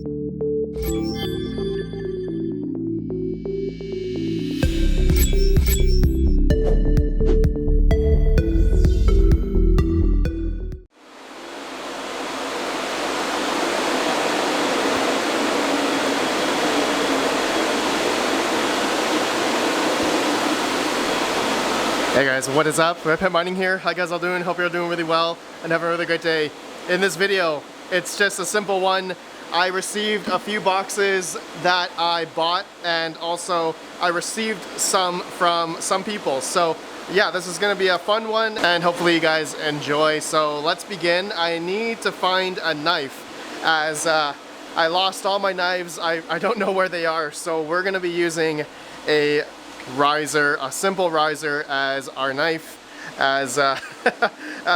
Hey guys, what is up? RedPandaMining here. How you guys all doing? Hope you're all doing really well and have a really great day. In this video, it's just a simple one. I received a few boxes that I bought, and also I received some from some people. So yeah, this is gonna be a fun one and hopefully you guys enjoy. So let's begin. I need to find a knife as I lost all my knives. I don't know where they are. So we're gonna be using a riser, a simple riser as our knife, as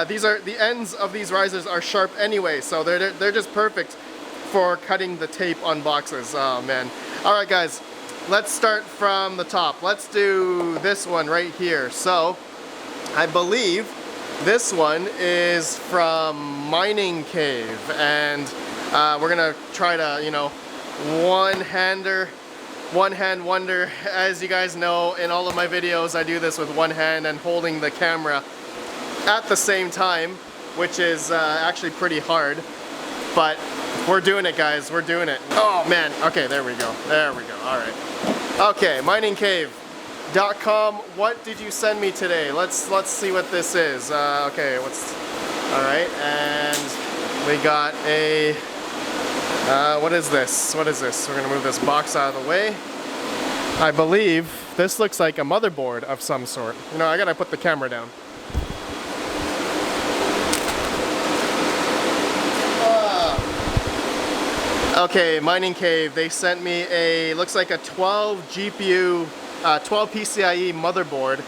these are the ends of these risers are sharp anyway, so they're just perfect for cutting the tape on boxes. Oh man. All right guys, let's start from the top. Let's do this one right here. So I believe this one is from Mining Cave, and we're gonna try to, you know, one hand wonder. As you guys know, in all of my videos I do this with one hand and holding the camera at the same time, which is actually pretty hard, but we're doing it guys, we're doing it. Oh man, okay, there we go, all right. Okay, miningcave.com, what did you send me today? Let's see what this is. Okay, all right, and we got a what is this? We're gonna move this box out of the way. I believe this looks like a motherboard of some sort. You know, I gotta put the camera down. Okay, Mining Cave, they sent me a, looks like a 12 GPU, 12 PCIe motherboard.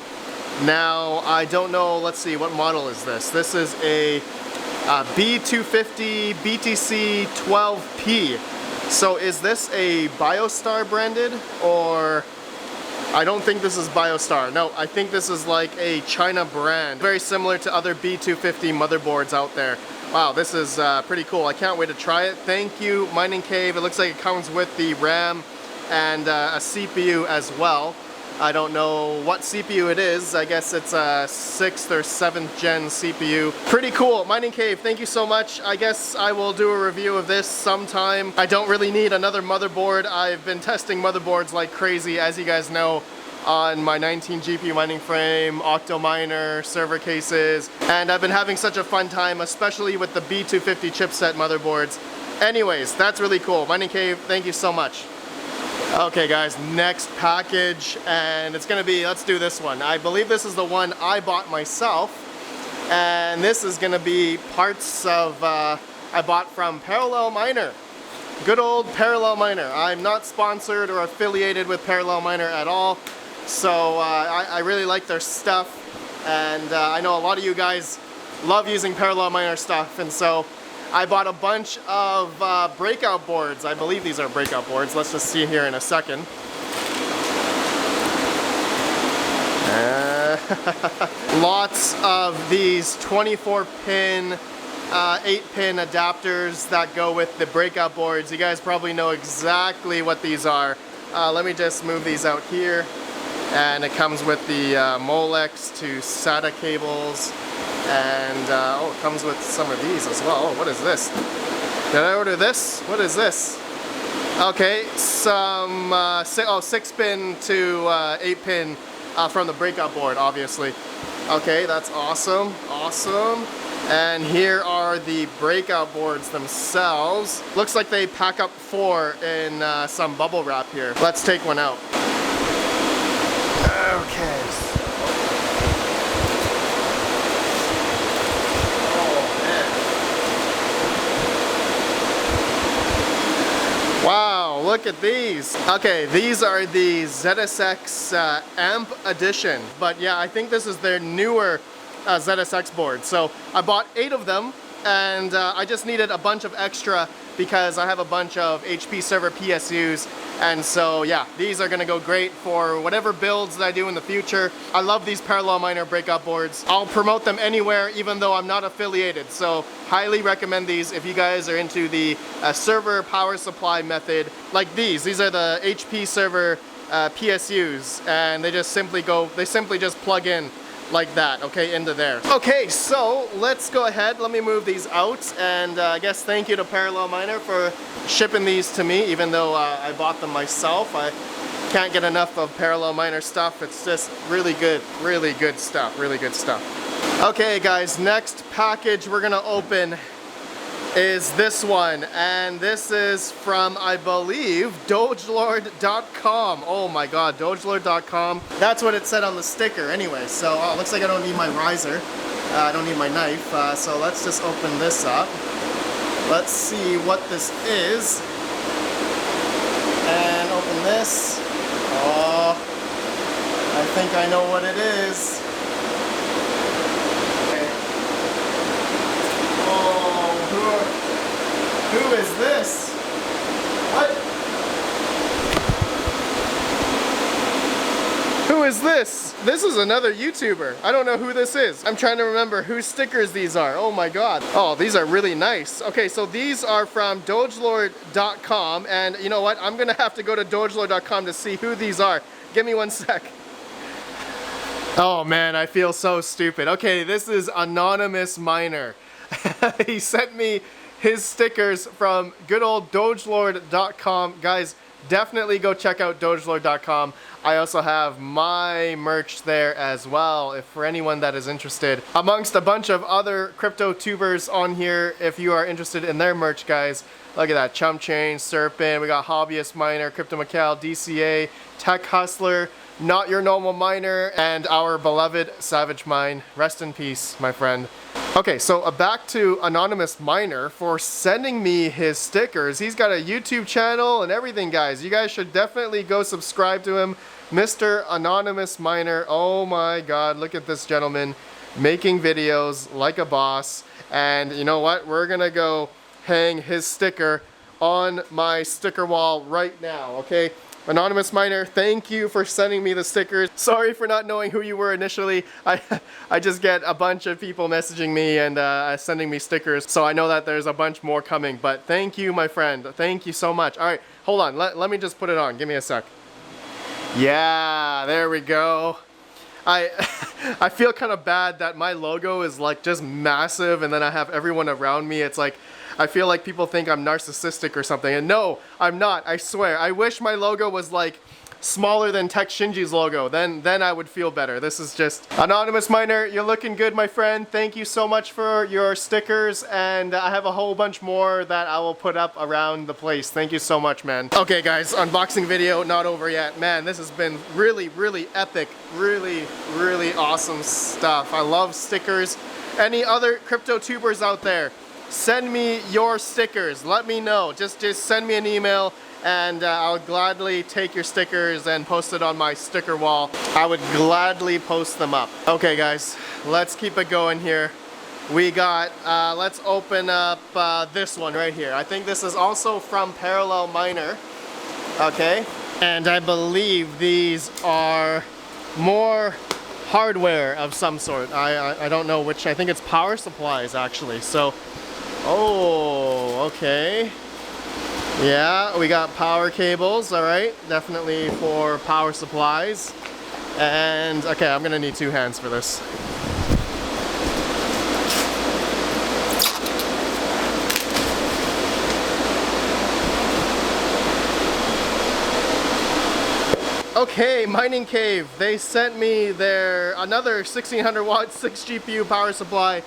Now, I don't know, let's see, what model is this? This is a B250 BTC 12P. So is this a BioStar branded, or I don't think this is BioStar. No, I think this is like a China brand. Very similar to other B250 motherboards out there. Wow, this is pretty cool. I can't wait to try it. Thank you, Mining Cave. It looks like it comes with the RAM and a CPU as well. I don't know what CPU it is. I guess it's a 6th or 7th gen CPU. Pretty cool. Mining Cave, thank you so much. I guess I will do a review of this sometime. I don't really need another motherboard. I've been testing motherboards like crazy, as you guys know, on my 19 GPU mining frame, Octominer, server cases, and I've been having such a fun time, especially with the B250 chipset motherboards. Anyways, that's really cool. Mining Cave, thank you so much. Okay guys, next package, and it's gonna be, let's do this one. I believe this is the one I bought myself, and this is gonna be parts of, I bought from Parallel Miner. Good old Parallel Miner. I'm not sponsored or affiliated with Parallel Miner at all, so I really like their stuff, and I know a lot of you guys love using Parallel Miner stuff, and so I bought a bunch of breakout boards. I believe these are breakout boards. Let's just see here in a second. Lots of these 24-pin, 8-pin adapters that go with the breakout boards. You guys probably know exactly what these are. Let me just move these out here. And it comes with the Molex to SATA cables. And oh, it comes with some of these as well. Oh, what is this? Did I order this? What is this? Okay, some 6-pin to 8-pin from the breakout board, obviously. Okay, that's awesome, awesome. And here are the breakout boards themselves. Looks like they pack up 4 in some bubble wrap here. Let's take one out. Okay. Wow, look at these. Okay, these are the ZSX Amp Edition. But yeah, I think this is their newer ZSX board. So I bought 8 of them, and I just needed a bunch of extra because I have a bunch of HP server PSUs, and so yeah, these are gonna go great for whatever builds that I do in the future. I love these parallel miner breakout boards. I'll promote them anywhere even though I'm not affiliated, so highly recommend these if you guys are into the server power supply method. Like these are the HP server PSUs, and they simply just plug in like that, okay, into there. Okay, so let's go ahead, let me move these out, and I guess thank you to Parallel Miner for shipping these to me, even though I bought them myself. I can't get enough of Parallel Miner stuff. It's just really good stuff, really good stuff. Okay guys, next package we're gonna open is this one, and this is from, I believe, dogelord.com. Oh my god, dogelord.com. That's what it said on the sticker anyway. So looks like I don't need my riser. I don't need my knife, so let's just open this up. Let's see what this is. And open this. Oh, I think I know what it is. Who is this? What? Who is this? This is another YouTuber. I don't know who this is. I'm trying to remember whose stickers these are. Oh my god. Oh, these are really nice. Okay, so these are from dogelord.com, and you know what? I'm gonna have to go to dogelord.com to see who these are. Give me one sec. Oh man, I feel so stupid. Okay, this is Anonymous Miner. He sent me his stickers from good old dogelord.com. Guys, definitely go check out dogelord.com. I also have my merch there as well, if for anyone that is interested. Amongst a bunch of other crypto tubers on here, if you are interested in their merch, guys. Look at that, Chump Change, Serpent, we got Hobbyist Miner, Crypto Macau, DCA, Tech Hustler, Not Your Normal Miner, and our beloved Savage Mine. Rest in peace, my friend. Okay, so back to Anonymous Miner for sending me his stickers. He's got a YouTube channel and everything, guys. You guys should definitely go subscribe to him. Mr. Anonymous Miner. Oh my god, look at this gentleman making videos like a boss. And you know what? We're gonna go hang his sticker on my sticker wall right now, okay? Anonymous Miner, thank you for sending me the stickers. Sorry for not knowing who you were initially. I just get a bunch of people messaging me and sending me stickers, so I know that there's a bunch more coming, but thank you, my friend. Thank you so much. All right, hold on. Let me just put it on. Give me a sec. Yeah, there we go. I feel kind of bad that my logo is like just massive, and then I have everyone around me. It's like, I feel like people think I'm narcissistic or something, and no, I'm not, I swear. I wish my logo was like smaller than Tech Shinji's logo, then I would feel better. This is just Anonymous Miner, you're looking good, my friend. Thank you so much for your stickers, and I have a whole bunch more that I will put up around the place. Thank you so much, man. Okay guys, unboxing video not over yet. Man, this has been really epic, really awesome stuff. I love stickers. Any other crypto tubers out there, send me your stickers. Let me know. Just send me an email, and I'll gladly take your stickers and post it on my sticker wall. I would gladly post them up. Okay guys, let's keep it going here. We got, let's open up this one right here. I think this is also from Parallel Miner. Okay, and I believe these are more hardware of some sort. I don't know which. I think it's power supplies actually. So, oh, okay. Yeah, we got power cables, all right. Definitely for power supplies. And, okay, I'm gonna need 2 hands for this. Okay, Mining Cave, they sent me their another 1600 watt 6 GPU power supply,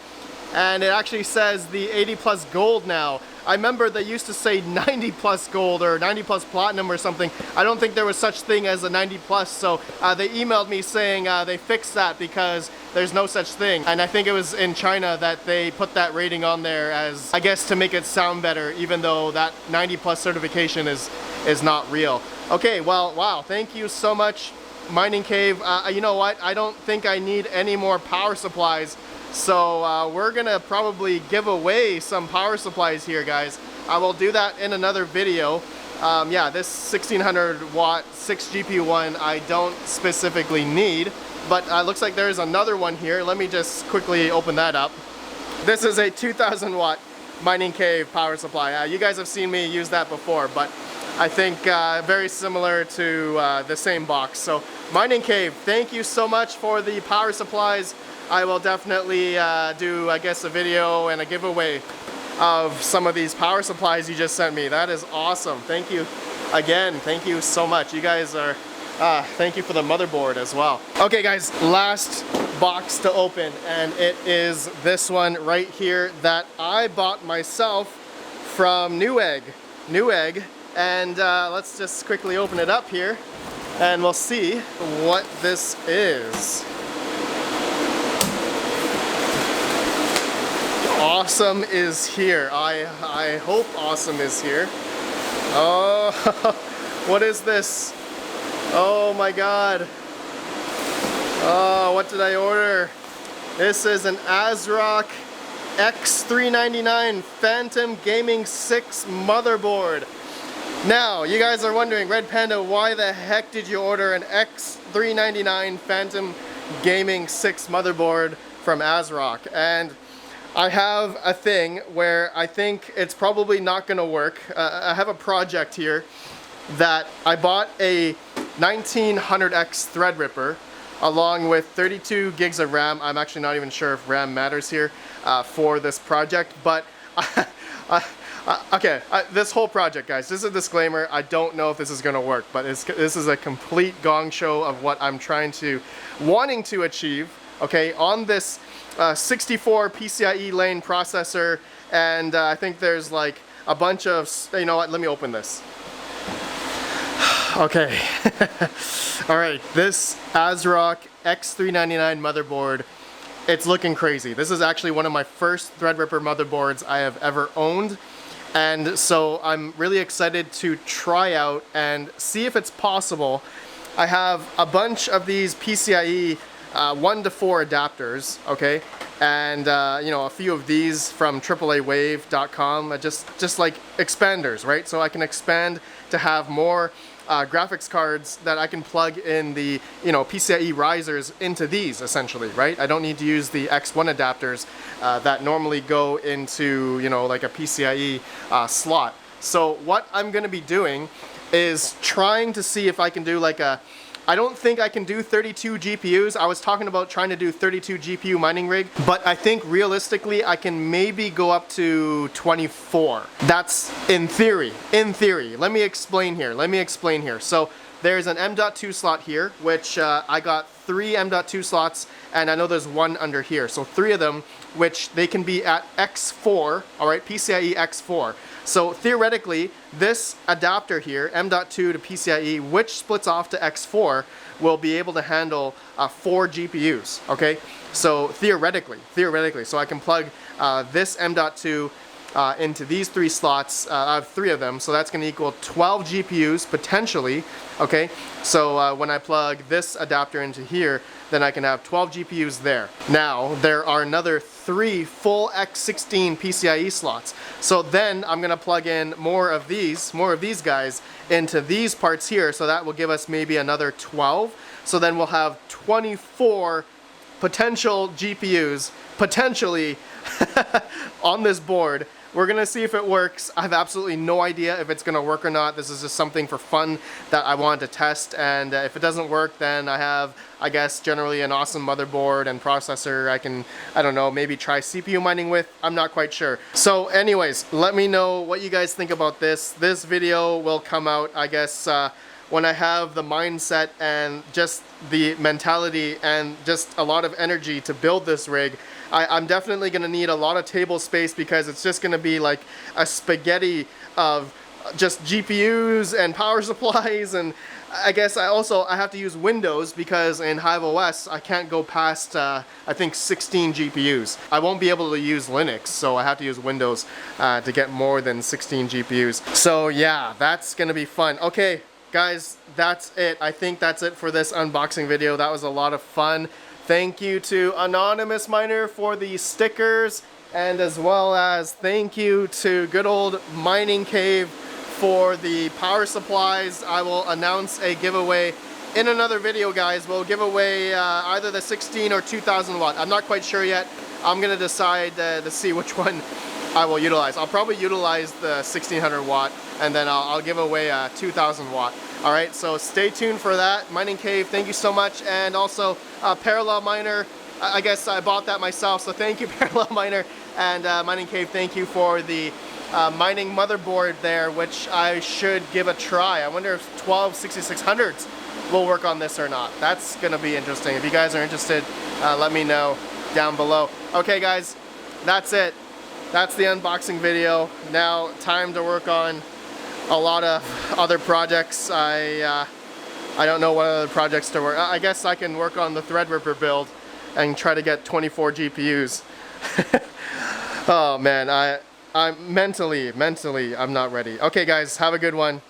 and it actually says the 80 plus gold now. I remember they used to say 90 plus gold or 90 plus platinum or something. I don't think there was such thing as a 90 plus, so they emailed me saying they fixed that because there's no such thing. And I think it was in China that they put that rating on there as, I guess, to make it sound better, even though that 90 plus certification is not real. Okay, well, wow, thank you so much, Mining Cave. You know what? I don't think I need any more power supplies. So we're gonna probably give away some power supplies here, guys. I will do that in another video. Yeah, this 1600 watt 6 GPU one I don't specifically need, but looks like there's another one here. Let me just quickly open that up. This is a 2000 watt mining cave power supply. You guys have seen me use that before, but I think very similar to the same box. So mining cave, thank you so much for the power supplies. I will definitely do, I guess, a video and a giveaway of some of these power supplies you just sent me. That is awesome. Thank you again. Thank you so much. You guys are, thank you for the motherboard as well. Okay guys, last box to open, and it is this one right here that I bought myself from Newegg. And let's just quickly open it up here and we'll see what this is. Awesome is here. I hope awesome is here. Oh, what is this? Oh my god. Oh, what did I order? This is an Asrock X399 Phantom Gaming 6 motherboard. Now, you guys are wondering, Red Panda, why the heck did you order an X399 Phantom Gaming 6 motherboard from Asrock? And I have a thing where I think it's probably not going to work. I have a project here that I bought a 1900X Threadripper along with 32 gigs of RAM. I'm actually not even sure if RAM matters here for this project, but okay, this whole project, guys, this is a disclaimer. I don't know if this is going to work, but this is a complete gong show of what I'm wanting to achieve, okay, on this 64 PCIe lane processor, and I think there's like a bunch of, you know what, let me open this. Okay, alright, this Asrock X399 motherboard, it's looking crazy. This is actually one of my first Threadripper motherboards I have ever owned, and so I'm really excited to try out and see if it's possible. I have a bunch of these PCIe 1 to 4 adapters, okay, and you know, a few of these from AAAwave.com, just like expanders, right? So I can expand to have more graphics cards that I can plug in the, you know, PCIe risers into these, essentially, right? I don't need to use the X1 adapters that normally go into, you know, like a PCIe slot. So what I'm going to be doing is trying to see if I can do like a, I don't think I can do 32 GPUs. I was talking about trying to do 32 GPU mining rig, but I think realistically I can maybe go up to 24. That's in theory. In theory. Let me explain here. So there's an M.2 slot here, which I got 3 M.2 slots, and I know there's one under here. So 3 of them, which they can be at X4, all right, PCIe X4. So theoretically, this adapter here, M.2 to PCIe, which splits off to X4, will be able to handle 4 GPUs, okay? So theoretically, so I can plug this M.2 into these 3 slots. I have 3 of them, so that's going to equal 12 GPUs potentially, okay? So when I plug this adapter into here, then I can have 12 GPUs there. Now, there are another 3 full X16 PCIe slots. So then I'm going to plug in more of these guys into these parts here, so that will give us maybe another 12. So then we'll have 24 potential GPUs, potentially, on this board. We're gonna see if it works. I have absolutely no idea if it's gonna work or not. This is just something for fun that I wanted to test, and if it doesn't work, then I have, I guess, generally an awesome motherboard and processor I can, I don't know, maybe try CPU mining with. I'm not quite sure. So anyways, let me know what you guys think about this. This video will come out, I guess, when I have the mindset and just the mentality and just a lot of energy to build this rig. I'm definitely going to need a lot of table space because it's just going to be like a spaghetti of just GPUs and power supplies, and I guess I have to use Windows because in Hive OS I can't go past I think 16 GPUs. I won't be able to use Linux, so I have to use Windows to get more than 16 GPUs. So yeah, that's gonna be fun. Okay guys, that's it. I think that's it for this unboxing video. That was a lot of fun. Thank you to Anonymous Miner for the stickers, and as well as thank you to good old Mining Cave for the power supplies. I will announce a giveaway in another video, guys. We'll give away either the 16 or 2000 watt. I'm not quite sure yet. I'm gonna decide to see which one I will utilize. I'll probably utilize the 1600 watt, and then I'll give away a 2000 watt. All right, so stay tuned for that. Mining Cave, thank you so much. And also Parallel Miner, I guess I bought that myself, so thank you Parallel Miner. And Mining Cave, thank you for the mining motherboard there, which I should give a try. I wonder if 12 6600s will work on this or not. That's gonna be interesting. If you guys are interested, let me know down below. Okay guys, that's it. That's the unboxing video. Now time to work on a lot of other projects. I don't know what other projects to work. I guess I can work on the Threadripper build and try to get 24 GPUs. Oh man, I'm mentally I'm not ready. Okay guys, have a good one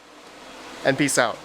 and peace out.